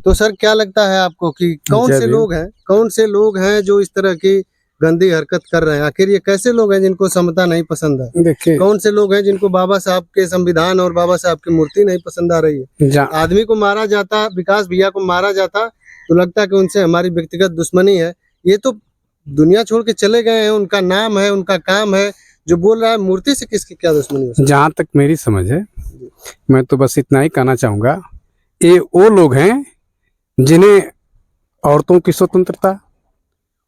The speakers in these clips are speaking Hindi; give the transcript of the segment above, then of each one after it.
तो सर क्या लगता है आपको कि कौन से लोग हैं जो इस तरह की गंदी हरकत कर रहे हैं? आखिर ये कैसे लोग हैं जिनको समता नहीं पसंद है? देखिए, कौन से लोग हैं जिनको बाबा साहब के संविधान और बाबा साहब की मूर्ति नहीं पसंद आ रही है? आदमी को मारा जाता, विकास भैया को मारा जाता तो लगता है कि उनसे हमारी व्यक्तिगत दुश्मनी है। ये तो दुनिया छोड़ के चले गए हैं, उनका नाम है, उनका काम है। जो बोल रहा है मूर्ति से किसकी क्या दुश्मनी है? जहाँ तक मेरी समझ है, मैं तो बस इतना ही कहना चाहूँगा, ये वो लोग हैं जिन्हें औरतों की स्वतंत्रता,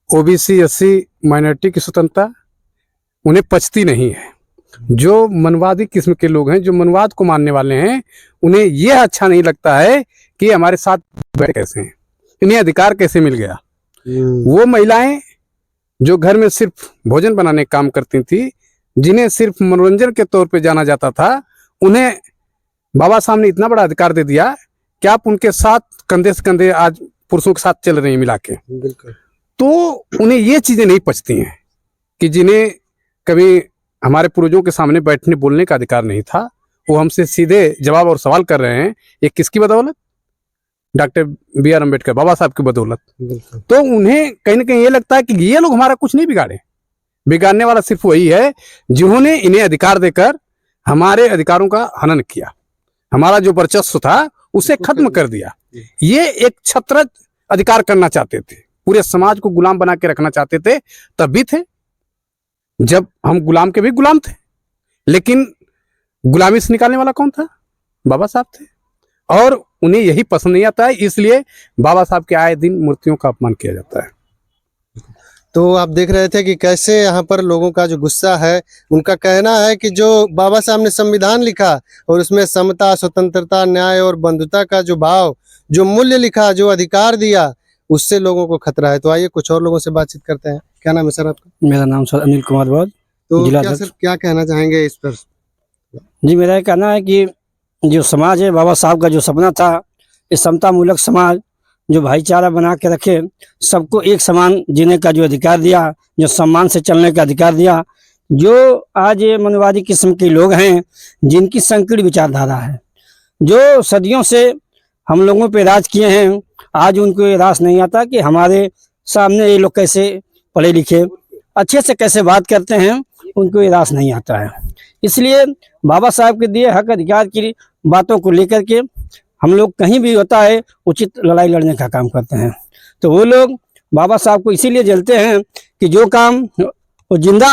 ओबीसी एससी माइनॉरिटी की स्वतंत्रता उन्हें पचती नहीं है। जो मनवादी किस्म के लोग हैं, जो मनवाद को मानने वाले हैं, उन्हें यह अच्छा नहीं लगता है कि हमारे साथ बैठे कैसे हैं, इन्हें अधिकार कैसे मिल गया। वो महिलाएं जो घर में सिर्फ भोजन बनाने का काम करती थी, जिन्हें सिर्फ मनोरंजन के तौर पे जाना जाता था, उन्हें बाबा साहब ने इतना बड़ा अधिकार दे दिया कि आप उनके साथ कंधे से कंधे आज पुरुषों के साथ चल रहे हैं मिला के। तो उन्हें ये चीजें नहीं पचती हैं कि जिन्हें कभी हमारे पूर्वजों के सामने बैठने बोलने का अधिकार नहीं था, वो हमसे सीधे जवाब और सवाल कर रहे हैं। ये किसकी बदौलत? Doctor B R. अम्बेडकर, बाबा साहब की बदौलत। तो उन्हें कहीं ना कहीं ये लगता है कि ये लोग हमारा कुछ नहीं बिगाड़े, बिगाड़ने वाला सिर्फ वही है जिन्होंने इन्हें अधिकार देकर हमारे अधिकारों का हनन किया, हमारा जो वर्चस्व था उसे खत्म कर दिया। ये एक छत्रज अधिकार करना चाहते थे, पूरे समाज को गुलाम बना के रखना चाहते थे। तब भी थे जब हम गुलाम के भी गुलाम थे, लेकिन गुलामी से निकालने वाला कौन था? बाबा साहब थे। और उन्हें यही पसंद नहीं आता है, इसलिए बाबा साहब के आए दिन मूर्तियों का अपमान किया जाता है। तो आप देख रहे थे कि कैसे यहाँ पर लोगों का जो गुस्सा है, उनका कहना है कि जो बाबा साहब ने संविधान लिखा और उसमें समता, स्वतंत्रता, न्याय और बंधुता का जो भाव, जो मूल्य लिखा, जो अधिकार दिया, उससे लोगों को खतरा है। तो आइए कुछ और लोगों से बातचीत करते हैं। क्या नाम है सर आपका? मेरा नाम सर अनिल कुमार बौद्ध। तो क्या कहना चाहेंगे इस पर? जी, मेरा कहना है कि जो समाज है, बाबा साहब का जो सपना था, इस समता मूलक समाज जो भाईचारा बना के रखे, सबको एक समान जीने का जो अधिकार दिया, जो सम्मान से चलने का अधिकार दिया, जो आज ये मनवादी किस्म के लोग हैं जिनकी संकीर्ण विचारधारा है, जो सदियों से हम लोगों पे राज किए हैं, आज उनको ये रास नहीं आता कि हमारे सामने ये लोग कैसे पढ़े लिखे, अच्छे से कैसे बात करते हैं, उनको ये रास नहीं आता है। इसलिए बाबा साहब के दिए हक अधिकार की बातों को लेकर के हम लोग कहीं भी होता है उचित लड़ाई लड़ने का काम करते हैं। तो वो लोग बाबा साहब को इसीलिए जलते हैं कि जो काम वो जिंदा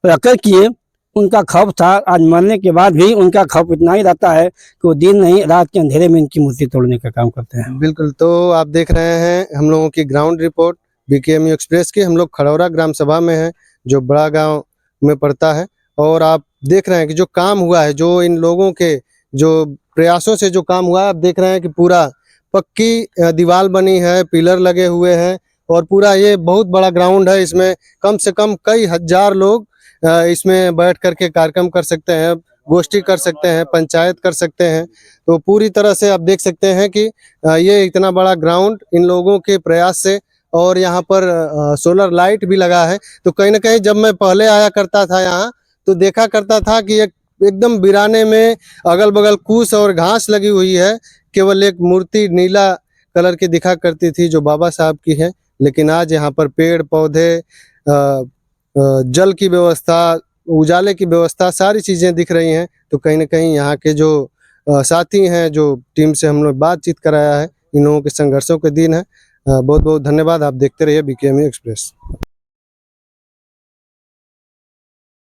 रखकर किए, उनका खौफ था। आज मरने के बाद भी उनका खौफ इतना ही रहता है कि वो दिन नहीं रात के अंधेरे में इनकी मूर्ति तोड़ने का काम करते हैं। बिल्कुल। तो आप देख रहे हैं हम लोगों की ग्राउंड रिपोर्ट बीकेएमयू एक्सप्रेस की। हम लोग खड़ौरा ग्राम सभा में हैं, जो बड़ा गांव में पड़ता है। और आप देख रहे हैं कि जो काम हुआ है, जो इन लोगों के जो प्रयासों से जो काम हुआ है, आप देख रहे हैं कि पूरा पक्की दीवार बनी है, पिलर लगे हुए हैं और पूरा ये बहुत बड़ा ग्राउंड है। इसमें कम से कम कई हजार लोग इसमें बैठ करके कार्यक्रम कर सकते हैं, गोष्ठी कर सकते हैं, पंचायत कर सकते हैं। तो पूरी तरह से आप देख सकते हैं कि ये इतना बड़ा ग्राउंड इन लोगों के प्रयास से, और यहाँ पर सोलर लाइट भी लगा है। तो कहीं ना कहीं जब मैं पहले आया करता था यहाँ, तो देखा करता था कि एकदम वीराने में अगल बगल कूस और घास लगी हुई है, केवल एक मूर्ति नीला कलर की दिखा करती थी जो बाबा साहब की है। लेकिन आज यहाँ पर पेड़ पौधे, जल की व्यवस्था, उजाले की व्यवस्था, सारी चीज़ें दिख रही हैं। तो कहीं ना कहीं यहाँ के जो साथी हैं, जो टीम से हम लोग बातचीत कराया है, इन लोगों के संघर्षों के दिन है। बहुत बहुत धन्यवाद। आप देखते रहिए बीकेएमयू एक्सप्रेस।